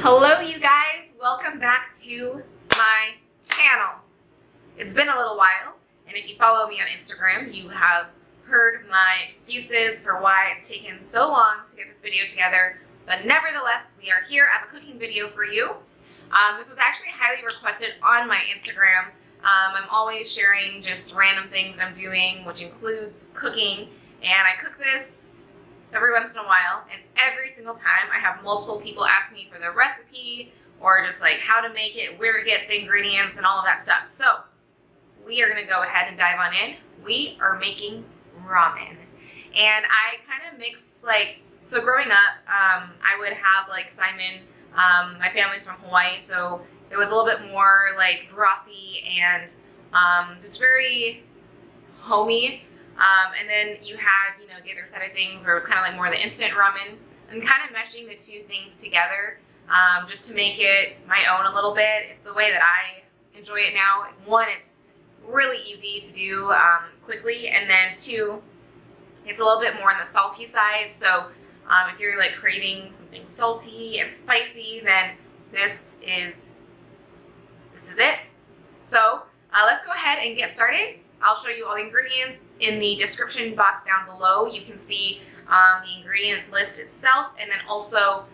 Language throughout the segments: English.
Hello you guys, welcome back to my channel. It's been a little while, and if you follow me on Instagram, you have heard my excuses for why it's taken so long to get this video together, but nevertheless, we are here. I have a cooking video for you. This was actually highly requested on my Instagram. I'm always sharing just random things that I'm doing, which includes cooking, and I cook this every once in a while, and every single time I have multiple people ask me for the recipe or just like how to make it, where to get the ingredients, and all of that stuff. So we are going to go ahead and dive on in. We are making ramen, and I kind of mix so growing up, I would have like Simon. My family's from Hawaii, so it was a little bit more like brothy and just very homey. And then you had, the other side of things where it was kind of like more the instant ramen, and kind of meshing the two things together just to make it my own a little bit. It's the way that I enjoy it now. One, it's really easy to do quickly, and then two, it's a little bit more on the salty side. So if you're like craving something salty and spicy, then this is it. So let's go ahead and get started. I'll show you all the ingredients in the description box down below. You can see the ingredient list itself, and then also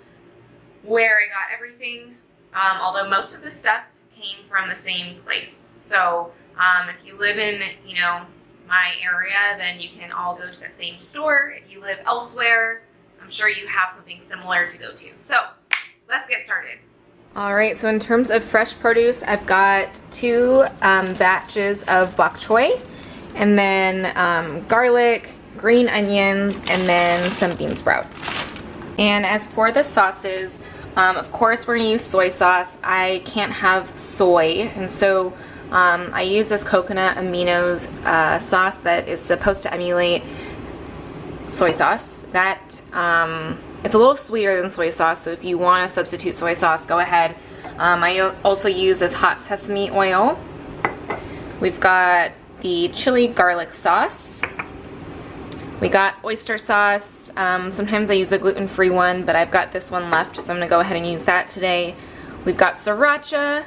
where I got everything, although most of the stuff came from the same place. So if you live in, my area, then you can all go to that same store. If you live elsewhere, I'm sure you have something similar to go to. So let's get started. All right, so in terms of fresh produce, I've got 2 batches of bok choy, and then garlic, green onions, and then some bean sprouts. And as for the sauces, of course we're gonna use soy sauce. I can't have soy, and so I use this coconut Aminos sauce that is supposed to emulate soy sauce. That it's a little sweeter than soy sauce, so if you want to substitute soy sauce, go ahead. I also use this hot sesame oil. We've got the chili garlic sauce. We got oyster sauce. Sometimes I use a gluten-free one, but I've got this one left, so I'm going to go ahead and use that today. We've got sriracha,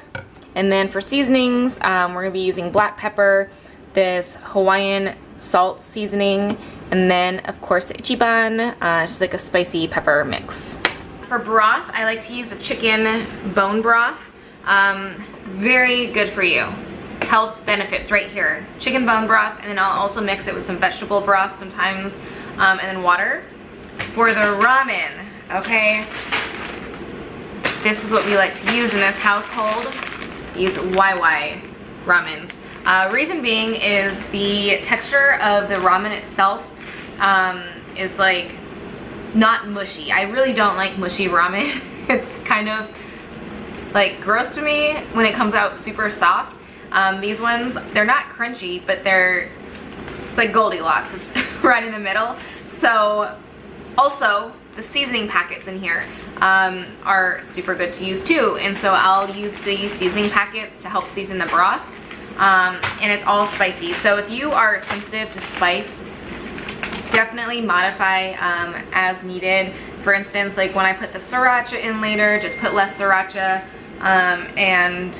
and then for seasonings, we're going to be using black pepper, this Hawaiian salt seasoning, and then of course the Ichiban, just like a spicy pepper mix. For broth, I like to use the chicken bone broth. Very good for you. Health benefits right here. Chicken bone broth, and then I'll also mix it with some vegetable broth sometimes, and then water. For the ramen, okay, this is what we like to use in this household. Use YY ramens. Reason being is the texture of the ramen itself is like not mushy. I really don't like mushy ramen. It's kind of like gross to me when it comes out super soft. These ones, they're not crunchy, but it's like Goldilocks. It's right in the middle. So also the seasoning packets in here are super good to use too, and so I'll use these seasoning packets to help season the broth. And it's all spicy. So if you are sensitive to spice, definitely modify as needed. For instance, like when I put the sriracha in later, just put less sriracha, and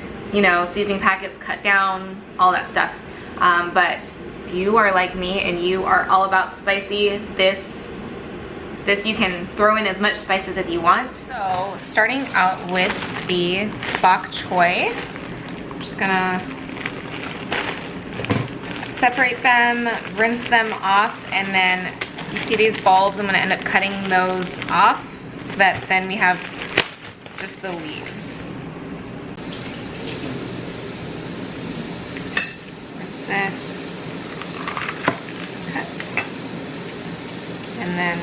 seasoning packets, cut down, all that stuff. But if you are like me and you are all about spicy, this you can throw in as much spices as you want. So starting out with the bok choy, I'm just gonna separate them, rinse them off, and then you see these bulbs, I'm going to end up cutting those off so that then we have just the leaves. That's it. Cut. And then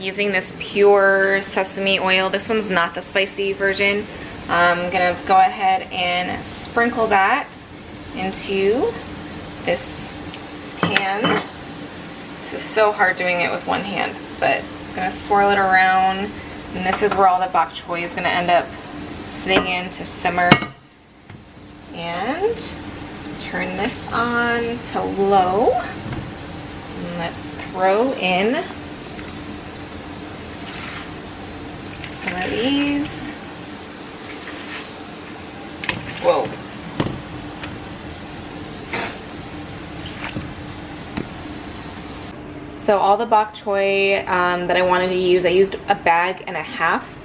using this pure sesame oil. This one's not the spicy version. I'm gonna go ahead and sprinkle that into this pan. This is so hard doing it with one hand, but I'm gonna swirl it around, and this is where all the bok choy is gonna end up sitting in to simmer. And turn this on to low. And let's throw in some of these. Whoa. So all the bok choy that I wanted to use, I used a bag and a half.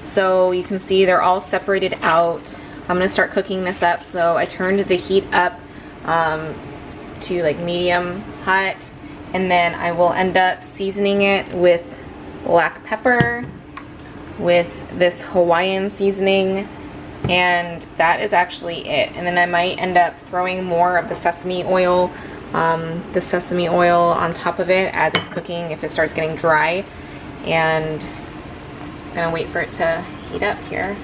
So you can see they're all separated out. I'm gonna start cooking this up. So I turned the heat up to like medium hot, and then I will end up seasoning it with black pepper, with this Hawaiian seasoning, and that is actually it. And then I might end up throwing more of the sesame oil on top of it as it's cooking if it starts getting dry. And I'm gonna wait for it to heat up here.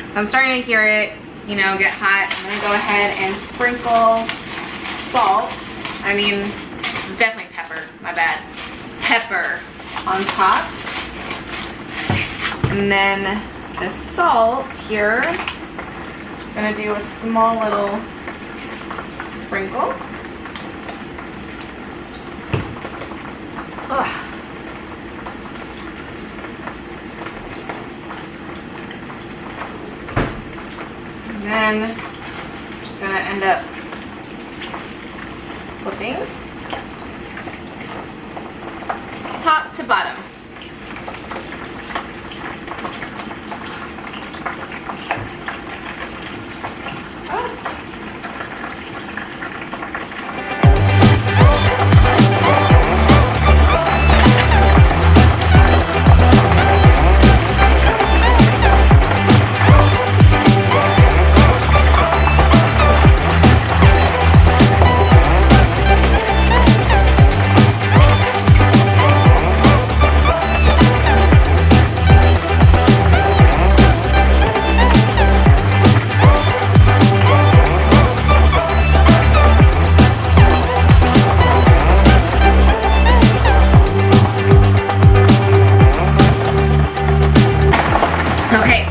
So I'm starting to hear it, you know, get hot. I'm gonna go ahead and sprinkle salt. I mean, this is definitely pepper, my bad. Pepper on top. And then the salt here, I'm just gonna do a small little sprinkle. Ugh. And then I'm just gonna end up flipping top to bottom.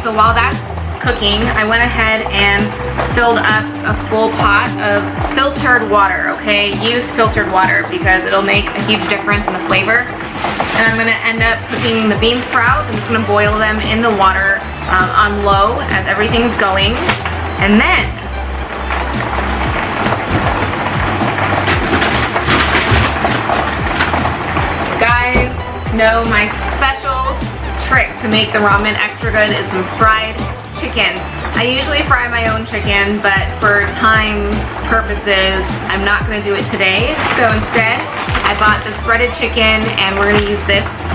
So while that's cooking, I went ahead and filled up a full pot of filtered water, okay? Use filtered water because it'll make a huge difference in the flavor. And I'm gonna end up cooking the bean sprouts. I'm just gonna boil them in the water on low as everything's going. And then guys know my special trick to make the ramen extra good is some fried chicken. I usually fry my own chicken, but for time purposes, I'm not gonna do it today. So instead, I bought this breaded chicken, and we're gonna use this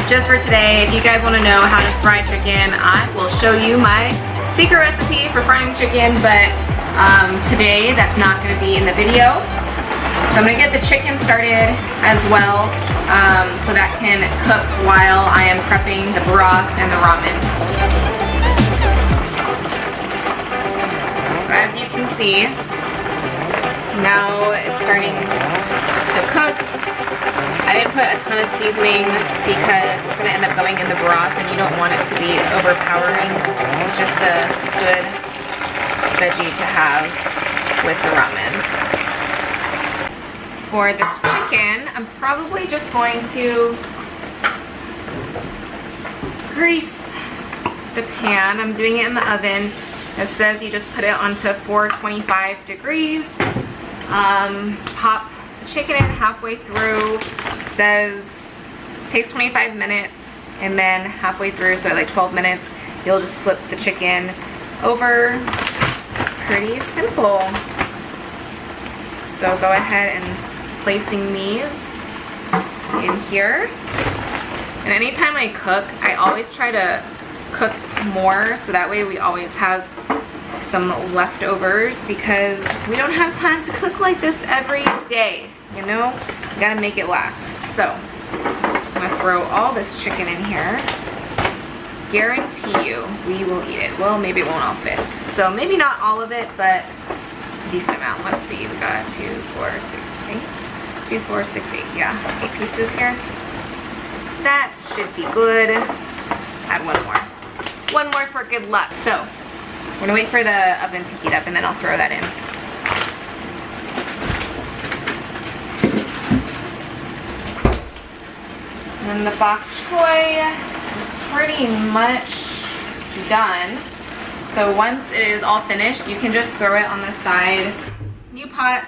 just for today. If you guys wanna know how to fry chicken, I will show you my secret recipe for frying chicken, but today that's not gonna be in the video. So I'm gonna get the chicken started as well, so that can cook while I am prepping the broth and the ramen. So as you can see, now it's starting to cook. I didn't put a ton of seasoning because it's gonna end up going in the broth, and you don't want it to be overpowering. It's just a good veggie to have with the ramen. For this chicken, I'm probably just going to grease the pan. I'm doing it in the oven. It says you just put it onto 425 degrees. Pop the chicken in halfway through. It says it takes 25 minutes, and then halfway through, so at like 12 minutes, you'll just flip the chicken over. Pretty simple. So go ahead and placing these in here. And anytime I cook, I always try to cook more, so that way we always have some leftovers, because we don't have time to cook like this every day, you know? You gotta make it last. So, I'm gonna throw all this chicken in here. Guarantee you we will eat it. Well, maybe it won't all fit. So maybe not all of it, but a decent amount. Let's see, we got 2, 4, 6, 8. 2, 4, 6, 8. Yeah, 8 pieces here. That should be good. Add one more. One more for good luck. So we're gonna wait for the oven to heat up and then I'll throw that in. And then the bok choy is pretty much done. So once it is all finished, you can just throw it on the side. New pot.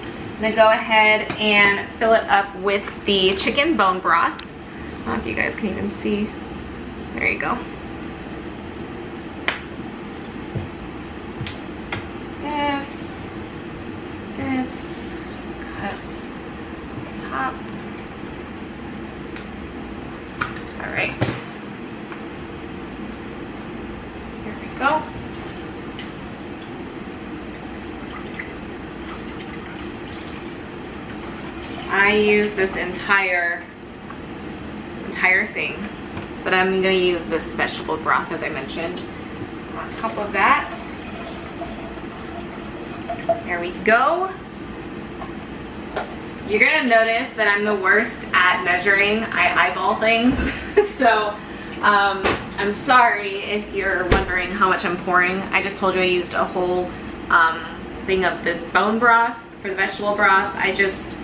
I'm gonna go ahead and fill it up with the chicken bone broth. I don't know if you guys can even see. There you go. This, cut the top. All right, here we go. I use this entire thing, but I'm gonna use this vegetable broth as I mentioned. On top of that, there we go. You're gonna notice that I'm the worst at measuring. I eyeball things. So I'm sorry if you're wondering how much I'm pouring. I just told you I used a whole thing of the bone broth for the vegetable broth. I just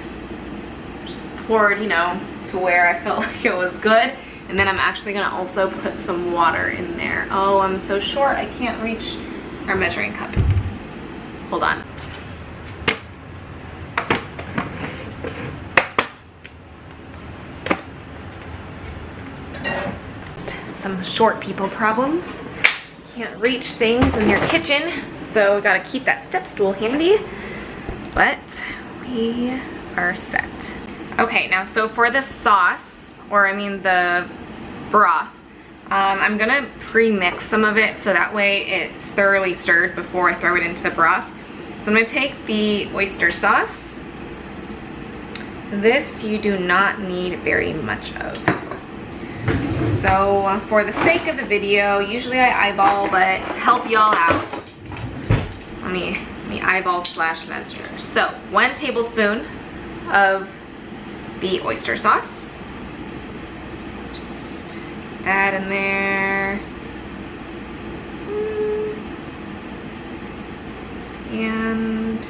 poured, you know, to where I felt like it was good. And then I'm actually gonna also put some water in there. Oh, I'm so short, I can't reach our measuring cup. Hold on. Some short people problems. Can't reach things in your kitchen, so we gotta keep that step stool handy. But we are set. Okay, now so for the sauce, or I mean the broth, I'm gonna pre-mix some of it so that way it's thoroughly stirred before I throw it into the broth. So I'm gonna take the oyster sauce. This you do not need very much of. So for the sake of the video, usually I eyeball, but to help y'all out, let me eyeball / measure. So 1 tablespoon of the oyster sauce. Just get that in there. And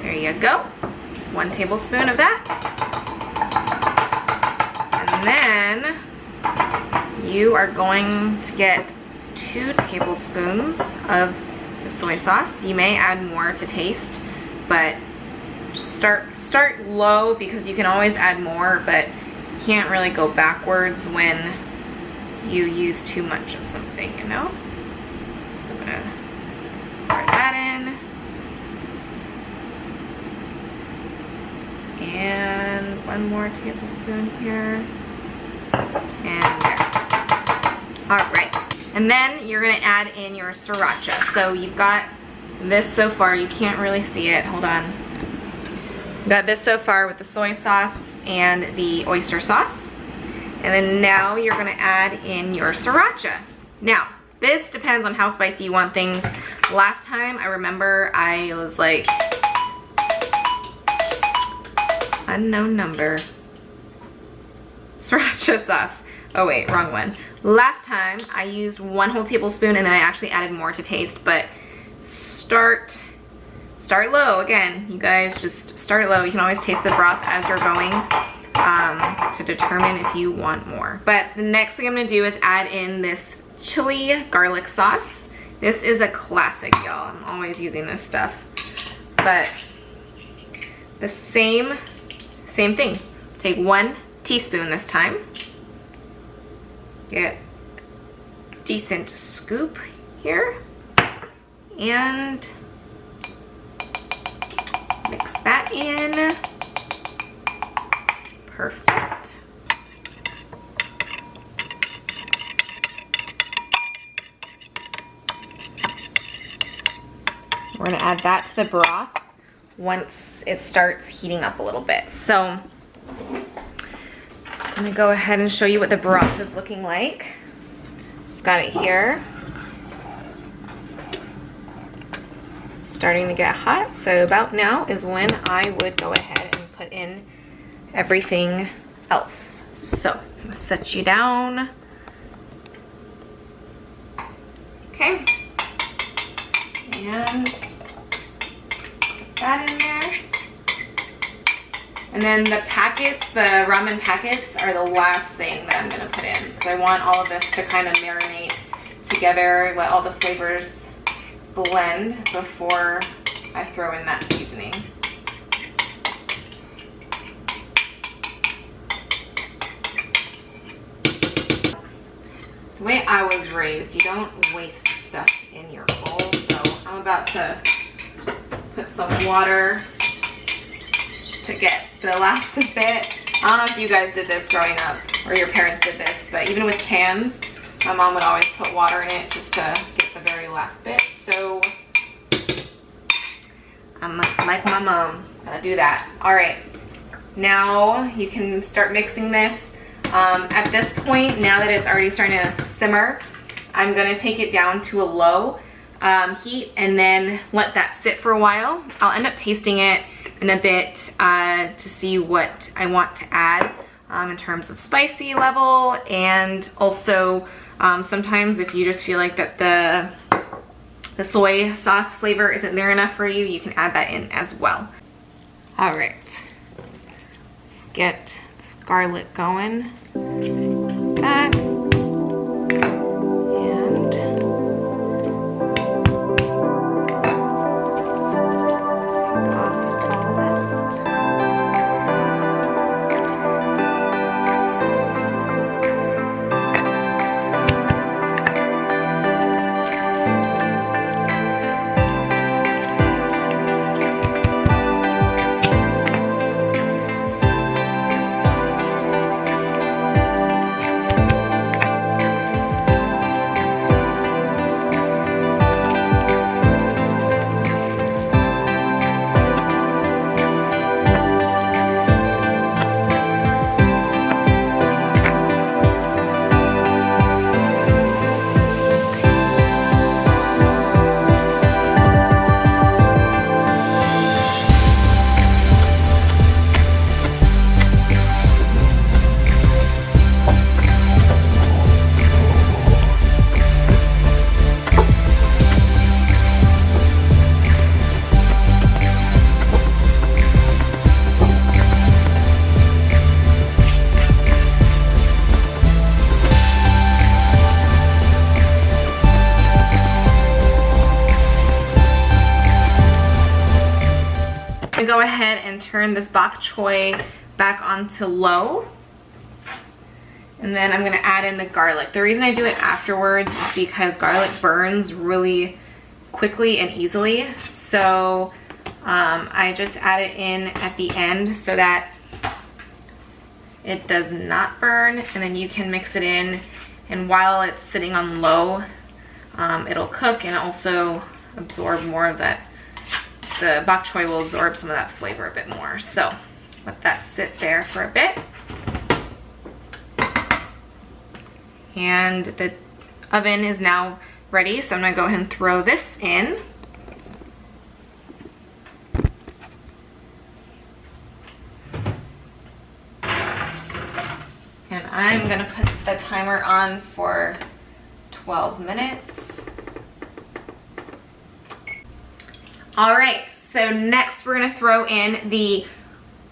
there you go. 1 tablespoon of that. And then you are going to get 2 tablespoons of the soy sauce. You may add more to taste, but start low because you can always add more, but you can't really go backwards when you use too much of something, you know? So I'm gonna pour that in. And 1 more tablespoon here. And there. All right. And then you're gonna add in your sriracha. So you've got this so far, you can't really see it, hold on. Got this so far with the soy sauce and the oyster sauce. And then now you're gonna add in your sriracha. Now, this depends on how spicy you want things. Last time, I remember I was like, unknown number. Sriracha sauce. Oh wait, wrong one. Last time I used 1 whole tablespoon and then I actually added more to taste, but start low. Again, you guys just start low. You can always taste the broth as you're going to determine if you want more. But the next thing I'm gonna do is add in this chili garlic sauce. This is a classic, y'all. I'm always using this stuff. But the same thing. Take 1 teaspoon this time. Get a decent scoop here. And mix that in. Perfect. We're gonna add that to the broth. once it starts heating up a little bit. So I'm gonna go ahead and show you what the broth is looking like. Got it here. It's starting to get hot, so about now is when I would go ahead and put in everything else. So I'm gonna set you down. Okay. And put that in there. And then the packets, the ramen packets, are the last thing that I'm gonna put in, because I want all of this to kind of marinate together, let all the flavors blend before I throw in that seasoning. The way I was raised, you don't waste stuff in your bowl, so I'm about to put some water to get the last bit. I don't know if you guys did this growing up or your parents did this, but even with cans, my mom would always put water in it just to get the very last bit. So I'm like my mom, gonna do that. All right, now you can start mixing this. At this point, now that it's already starting to simmer, I'm gonna take it down to a low heat and then let that sit for a while. I'll end up tasting it in a bit to see what I want to add in terms of spicy level, and also sometimes if you just feel like that the soy sauce flavor isn't there enough for you, you can add that in as well. All right, let's get this garlic going. That. Go ahead and turn this bok choy back onto low, and then I'm going to add in the garlic. The reason I do it afterwards is because garlic burns really quickly and easily, so I just add it in at the end so that it does not burn, and then you can mix it in, and while it's sitting on low, it'll cook and also absorb more of that. The bok choy will absorb some of that flavor a bit more. So let that sit there for a bit. And the oven is now ready, so I'm gonna go ahead and throw this in. And I'm gonna put the timer on for 12 minutes. All right, so next we're gonna throw in the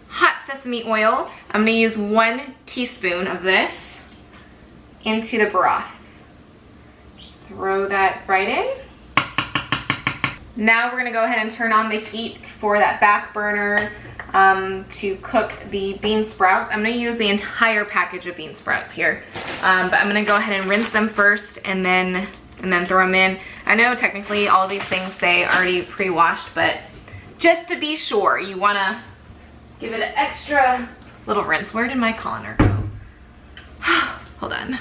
hot sesame oil. I'm gonna use 1 teaspoon of this into the broth. Just throw that right in. Now we're gonna go ahead and turn on the heat for that back burner to cook the bean sprouts. I'm gonna use the entire package of bean sprouts here, but I'm gonna go ahead and rinse them first and then throw them in. I know technically all of these things say already pre-washed, but just to be sure, you wanna give it an extra little rinse. Where did my colander go? Hold on.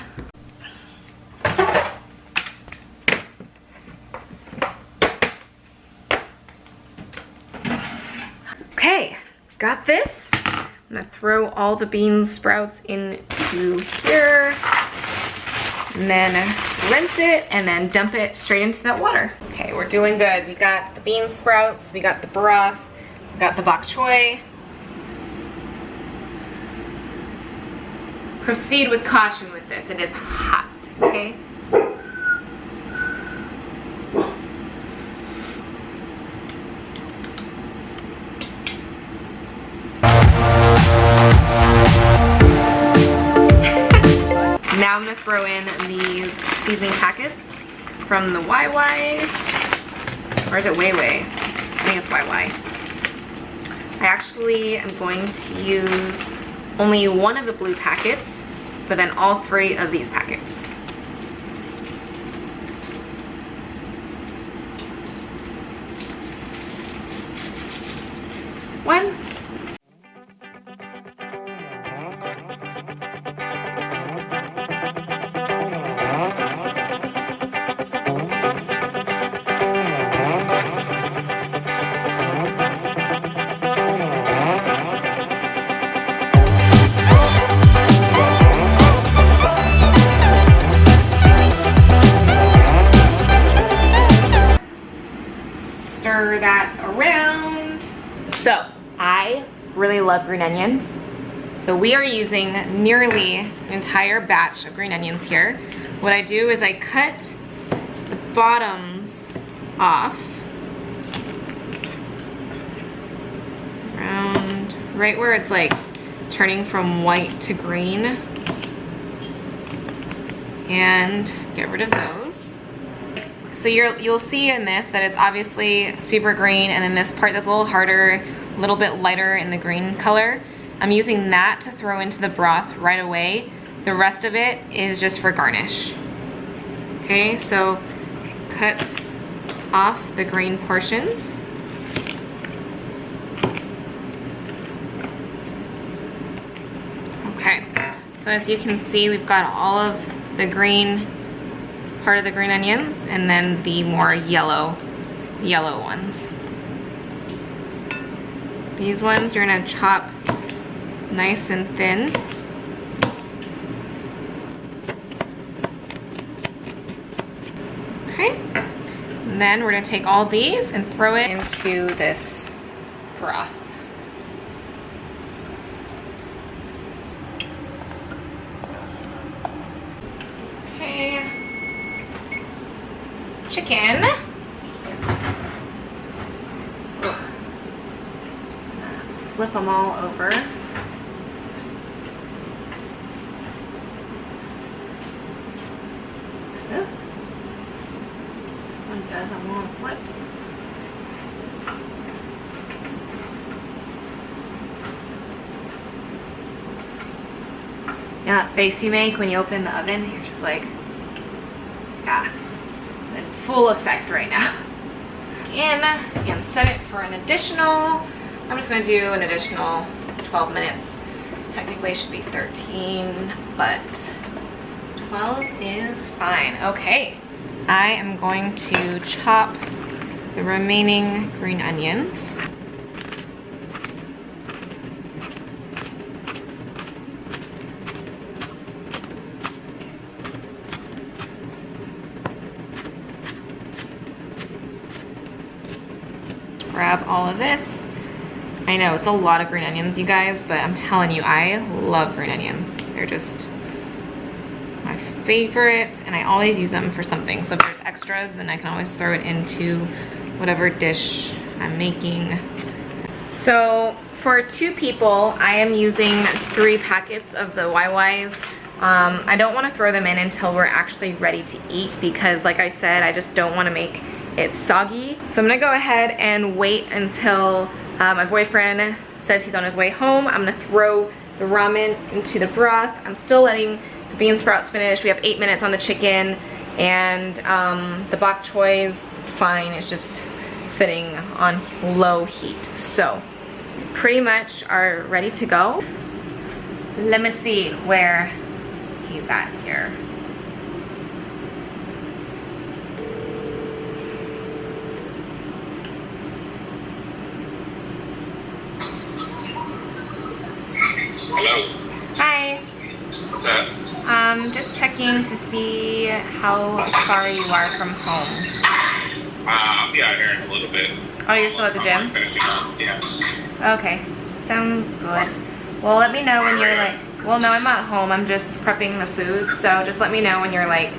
got this. I'm gonna throw all the bean sprouts into here, and then rinse it, and then dump it straight into that water. Okay, we're doing good. We got the bean sprouts, we got the broth, we got the bok choy. Proceed with caution with this. It is hot, okay? Now I'm gonna throw in these seasoning packets from the YY, or is it Weiwei? I think it's YY. I actually am going to use only one of the blue packets, but then all 3 of these packets. One. Stir that around. So I really love green onions. So we are using nearly an entire batch of green onions here. What I do is I cut the bottoms off around right where it's like turning from white to green, and get rid of those. So you'll see in this that it's obviously super green, and then this part that's a little harder, a little bit lighter in the green color. I'm using that to throw into the broth right away. The rest of it is just for garnish. Okay, so cut off the green portions. Okay, so as you can see, we've got all of the green part of the green onions, and then the more yellow ones. These ones you're gonna chop nice and thin. Okay, and then we're gonna take all these and throw it into this broth. Okay. Chicken. Ugh. Just gonna flip them all over. Ugh. This one doesn't want to flip. Yeah, that face you make when you open the oven, you're just like, yeah. In full effect right now. And set it for an additional, I'm just gonna do an additional 12 minutes. Technically it should be 13, but 12 is fine. Okay, I am going to chop the remaining green onions. Grab all of this. I know it's a lot of green onions, you guys, but I'm telling you, I love green onions. They're just my favorite, and I always use them for something. So if there's extras, then I can always throw it into whatever dish I'm making. So for 2 people, I am using 3 packets of the YYs. I don't want to throw them in until we're actually ready to eat, because like I said, I just don't want to make it soggy. So I'm gonna go ahead and wait until my boyfriend says he's on his way home. I'm gonna throw the ramen into the broth. I'm still letting the bean sprouts finish. We have 8 minutes on the chicken, and the bok choy's fine. It's just sitting on low heat. So pretty much are ready to go. Let me see where he's at here. Hello. Hi. What's up? Just checking to see how far you are from home. Yeah, here in a little bit. Oh, you're still at the gym? Finishing up. Yeah. Okay, sounds good. Well, let me know when you're like, well, no, I'm not home. I'm just prepping the food. So just let me know when you're like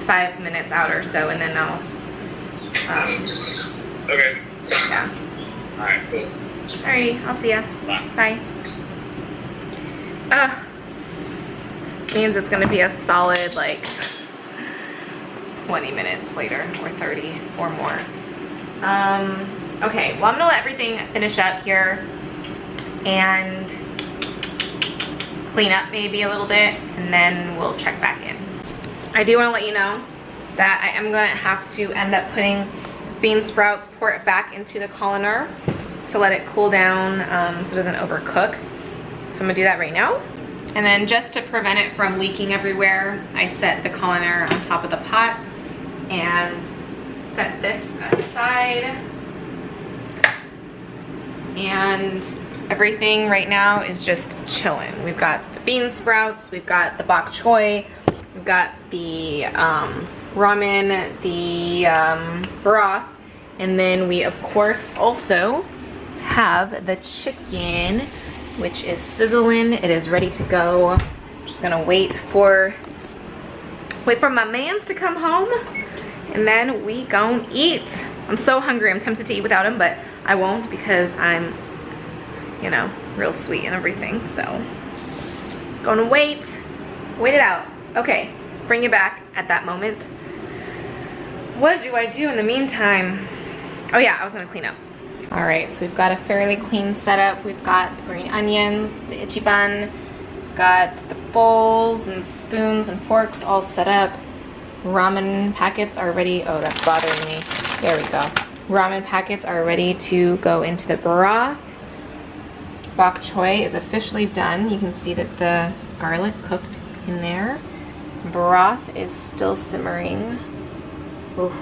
5 minutes out or so, and then I'll, Okay. yeah. Alright, cool. Alrighty, I'll see ya. Bye. Bye. Means it's gonna be a solid like 20 minutes later, or 30 or more. Okay, well, I'm gonna let everything finish up here and clean up maybe a little bit, and then we'll check back in. I do want to let you know that I am going to have to end up putting bean sprouts, pour it back into the colander to let it cool down so it doesn't overcook. So I'm going to do that right now. And then just to prevent it from leaking everywhere, I set the colander on top of the pot and set this aside. And everything right now is just chilling. We've got the bean sprouts, we've got the bok choy, we've got the ramen, the broth, and then we of course also have the chicken, which is sizzling. It is ready to go. I'm just gonna wait for my mans to come home, and then we gon' eat. I'm so hungry. I'm tempted to eat without him, but I won't because I'm, you know, real sweet and everything. So gonna wait it out. Okay, bring it back at that moment. What do I do in the meantime? Oh yeah, I was gonna clean up. All right, so we've got a fairly clean setup. We've got the green onions, the Ichiban, we've got the bowls and spoons and forks all set up. Ramen packets are ready. Oh, that's bothering me. There we go. Ramen packets are ready to go into the broth. Bok choy is officially done. You can see that the garlic cooked in there. Broth is still simmering. Ooh.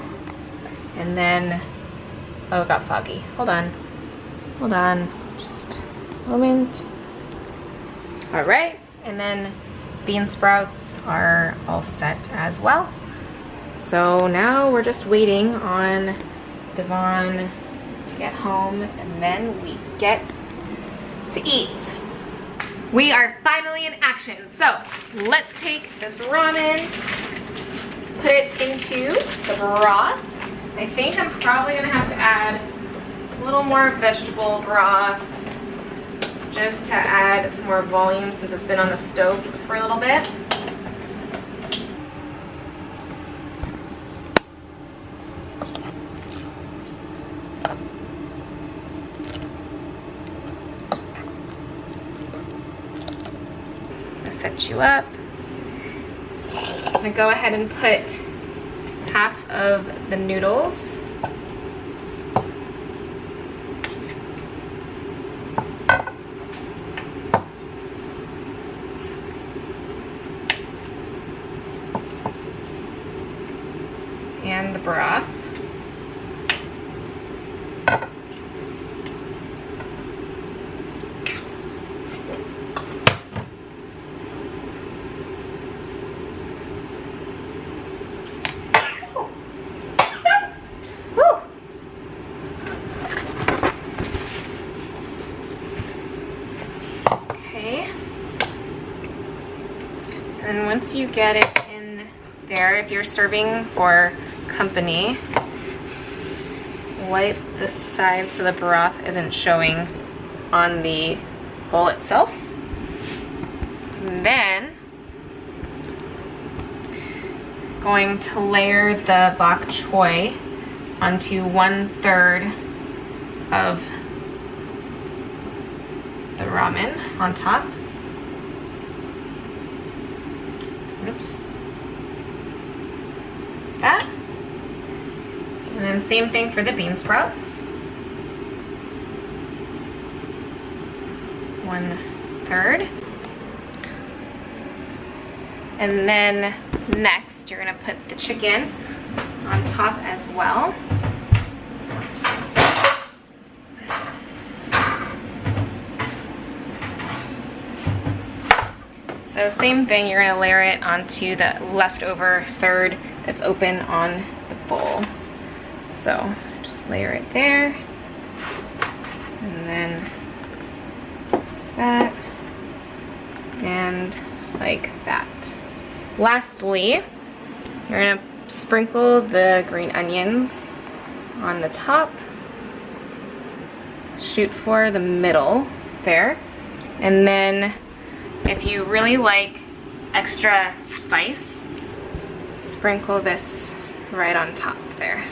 And then, oh, it got foggy. Hold on. Hold on. Just a moment. All right. And then bean sprouts are all set as well. So now we're just waiting on Devon to get home, and then we get to eat. We are finally in action. So let's take this ramen, put it into the broth. I think I'm probably gonna have to add a little more vegetable broth just to add some more volume since it's been on the stove for a little bit. Set you up. I'm gonna go ahead and put half of the noodles. And the broth. And once you get it in there, if you're serving for company, wipe the side so the broth isn't showing on the bowl itself. And then going to layer the bok choy onto 1/3 of the ramen on top. Oops. That. And then same thing for the bean sprouts. 1/3. And then next, you're gonna put the chicken on top as well. So same thing, you're gonna layer it onto the leftover third that's open on the bowl. So just layer it there, and then that, and like that. Lastly, you're gonna sprinkle the green onions on the top. Shoot for the middle there. And then if you really like extra spice, sprinkle this right on top there.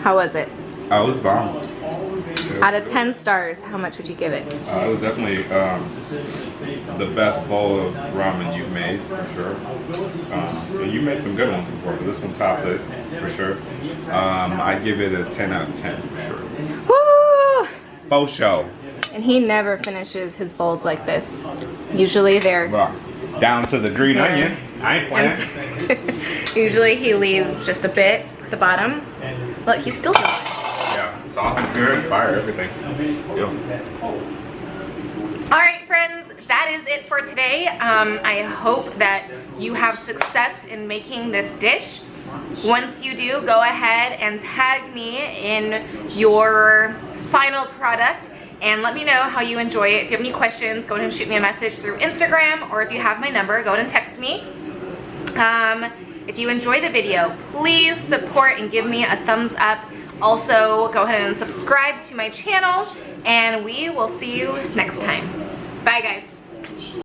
How was it? It was bomb. Out of 10 stars, how much would you give it? It was definitely the best bowl of ramen you've made, for sure. And you made some good ones before, but this one topped it, for sure. I'd give it a 10 out of 10, for sure. Woo! Faux show. And he never finishes his bowls like this. Usually they're... Down to the green onion. I ain't playing. Usually he leaves just a bit at the bottom. Look, he's still doing it. Yeah, sauce is good, fire, everything. Yeah. All right, friends, that is it for today. I hope that you have success in making this dish. Once you do, go ahead and tag me in your final product and let me know how you enjoy it. If you have any questions, go ahead and shoot me a message through Instagram, or if you have my number, go ahead and text me. If you enjoy the video, please support and give me a thumbs up. Also, go ahead and subscribe to my channel, and we will see you next time. Bye, guys.